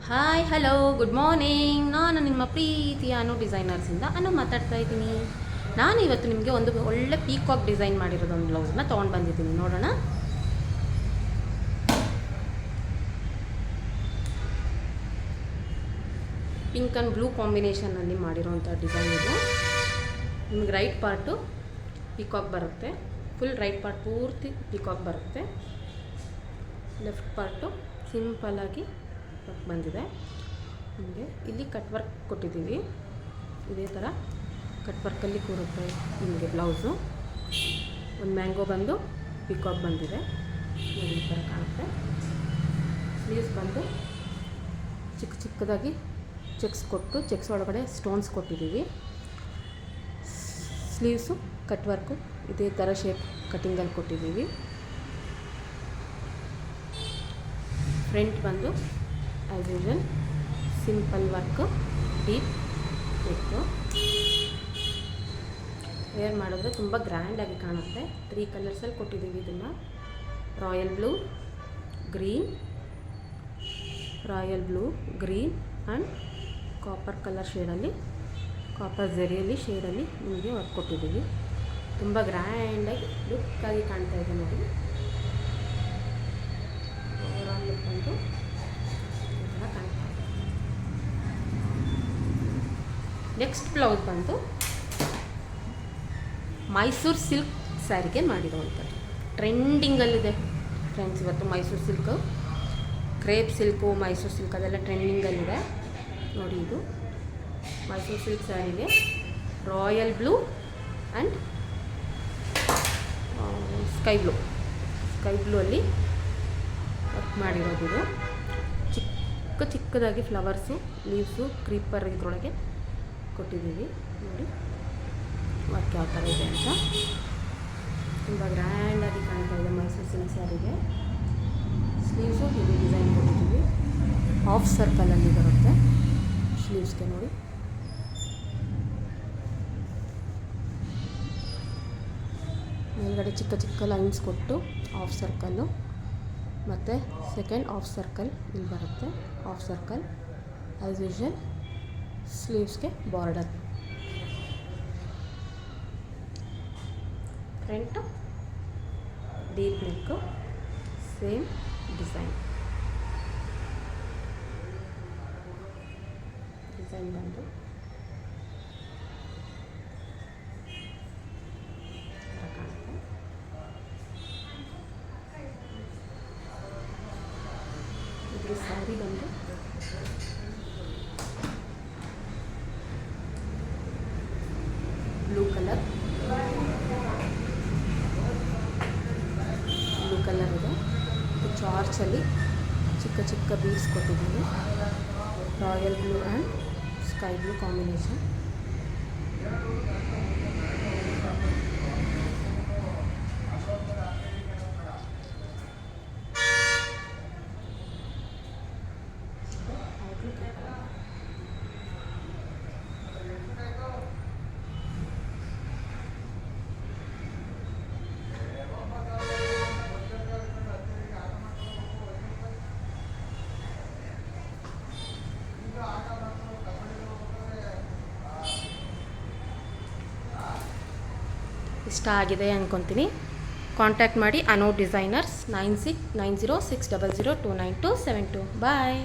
Hi hello good morning. ನಾನು ನಿಮ್ಮ ಪ್ರೀತಿಯ ಡಿಸೈನರ್ಸಿಂದ ಮಾತಾಡ್ತಾ ಇದ್ದೀನಿ. ನಾನು ಇವತ್ತು ನಿಮಗೆ ಒಂದು ಒಳ್ಳೆ ಪೀಕಾಕ್ ಡಿಸೈನ್ ಮಾಡಿರೋದೊಂದು ಬ್ಲೌಸ್ನ ತೊಗೊಂಡು ಬಂದಿದ್ದೀನಿ. ನೋಡೋಣ. ಪಿಂಕ್ ಆ್ಯಂಡ್ ಬ್ಲೂ ಕಾಂಬಿನೇಷನಲ್ಲಿ ಮಾಡಿರೋವಂಥ ಡಿಸೈನ್ ಇದು. ನಿಮಗೆ ರೈಟ್ ಪಾರ್ಟು ಪೀಕಾಕ್ ಬರುತ್ತೆ, ಫುಲ್ ರೈಟ್ ಪಾರ್ಟ್ ಪೂರ್ತಿ ಪೀಕಾಕ್ ಬರುತ್ತೆ. ಲೆಫ್ಟ್ ಪಾರ್ಟು ಸಿಂಪಲ್ಲಾಗಿ ಬಂದಿದೆ. ನಿಮಗೆ ಇಲ್ಲಿ ಕಟ್ ವರ್ಕ್ ಕೊಟ್ಟಿದ್ದೀವಿ. ಇದೇ ಥರ ಕಟ್ ವರ್ಕಲ್ಲಿ ಕೂರುತ್ತೆ ನಿಮಗೆ ಬ್ಲೌಸು. ಒಂದು ಮ್ಯಾಂಗೋ ಬಂದು ಪಿಕಾಕ್ ಬಂದಿದೆ, ನೋಡಿ ಈ ಥರ ಕಾಣುತ್ತೆ. ಸ್ಲೀವ್ಸ್ ಬಂದು ಚಿಕ್ಕ ಚಿಕ್ಕದಾಗಿ ಚೆಕ್ಸ್ ಕೊಟ್ಟು, ಚೆಕ್ಸ್ ಒಳಗಡೆ ಸ್ಟೋನ್ಸ್ ಕೊಟ್ಟಿದ್ದೀವಿ. ಸ್ಲೀವ್ಸು ಕಟ್ ವರ್ಕು ಇದೇ ಥರ ಶೇಪ್ ಕಟ್ಟಿಂಗಲ್ಲಿ ಕೊಟ್ಟಿದ್ದೀವಿ. ಫ್ರಂಟ್ ಬಂದು as usual simple work, deep neck. Wear ಮಾಡಿದ್ರೆ ತುಂಬ ಗ್ರ್ಯಾಂಡಾಗಿ ಕಾಣುತ್ತೆ. 3 ಕಲರ್ಸಲ್ಲಿ ಕೊಟ್ಟಿದ್ದೀವಿ ಇದನ್ನು. Royal blue, green, royal blue, green and copper colour ಶೇಡಲ್ಲಿ, ಕಾಪರ್ ಝರಿಯಲ್ಲಿ ಶೇಡಲ್ಲಿ ನಿಮಗೆ ವರ್ಕ್ ಕೊಟ್ಟಿದ್ದೀವಿ. ತುಂಬ ಗ್ರ್ಯಾಂಡಾಗಿ ಲುಕ್ಕಾಗಿ ಕಾಣ್ತಾ ಇದೆ ನೋಡಿ. ಓವರಾಲ್ ಲುಕ್ ಬಂದು ಈ ಥರ ಕಾಣ್ತಾ ಇದೆ. ನೆಕ್ಸ್ಟ್ ಬ್ಲೌಸ್ ಬಂದು ಮೈಸೂರು ಸಿಲ್ಕ್ ಸ್ಯಾರಿಗೆ ಮಾಡಿರುವಂಥದ್ದು. ಟ್ರೆಂಡಿಂಗಲ್ಲಿದೆ ಫ್ರೆಂಡ್ಸ್ ಇವತ್ತು Mysore silk, crepe silk, Mysore silk ಅದೆಲ್ಲ ಟ್ರೆಂಡಿಂಗಲ್ಲಿದೆ ನೋಡಿ. ಇದು ಮೈಸೂರು ಸಿಲ್ಕ್ ಸ್ಯಾರಿಗೆ royal blue and sky blue ಅಲ್ಲಿ ವರ್ಕ್ ಮಾಡಿರೋದು. ಇದು ಚಿಕ್ಕದಾಗಿ ಫ್ಲವರ್ಸು, ಲೀವ್ಸು, ಕ್ರೀಪರ್ ಇದ್ರೊಳಗೆ ಕೊಟ್ಟಿದ್ದೀವಿ ನೋಡಿ. ವರ್ಕ್ ಯಾವ ಥರ ಇದೆ ಅಂತ ತುಂಬ ಗ್ರ್ಯಾಂಡಾಗಿ ಕಾಣ್ತಾ ಇದೆ ಮೈಸೂರು ಸಿಲ್ಕ್ ಸ್ಯಾರಿಗೆ. ಸ್ಲೀವ್ಸು ಹೀಗೆ ಡಿಸೈನ್ ಕೊಟ್ಟಿದ್ದೀವಿ. ಹಾಫ್ ಸರ್ಕಲಲ್ಲಿ ಬರುತ್ತೆ ಸ್ಲೀವ್ಸ್ಗೆ ನೋಡಿ. ಮೇಲ್ಗಡೆ ಚಿಕ್ಕ ಚಿಕ್ಕ ಲೈನ್ಸ್ ಕೊಟ್ಟು ಹಾಫ್ ಸರ್ಕಲ್ಲು, ಮತ್ತು ಸೆಕೆಂಡ್ ಹಾಫ್ ಸರ್ಕಲ್ ಇಲ್ಲಿ ಬರುತ್ತೆ. ಹಾಫ್ ಸರ್ಕಲ್ ಆ್ಯಸ್ ಯೂಶುವಲ್ ಸ್ಲೀವ್ಸ್ಗೆ border. Front deep neck, same design ಬಂದು ಕಾಣುತ್ತೆ. ಇದ್ರ ಸ್ಯಾರಿ ಬಂದು ಬ್ಲೂ ಕಲರ್ ಇದೆ. ಚಾರ್ಚಲ್ಲಿ ಚಿಕ್ಕ ಚಿಕ್ಕ ಬೀಡ್ಸ್ ಕೊಟ್ಟಿದ್ದೀವಿ. Royal blue and sky blue combination. ಇಷ್ಟ ಆಗಿದೆ ಅಂದ್ಕೊತೀನಿ. ಕಾಂಟ್ಯಾಕ್ಟ್ ಮಾಡಿ ಡಿಸೈನರ್ಸ್ 969060029272. ಬಾಯ್.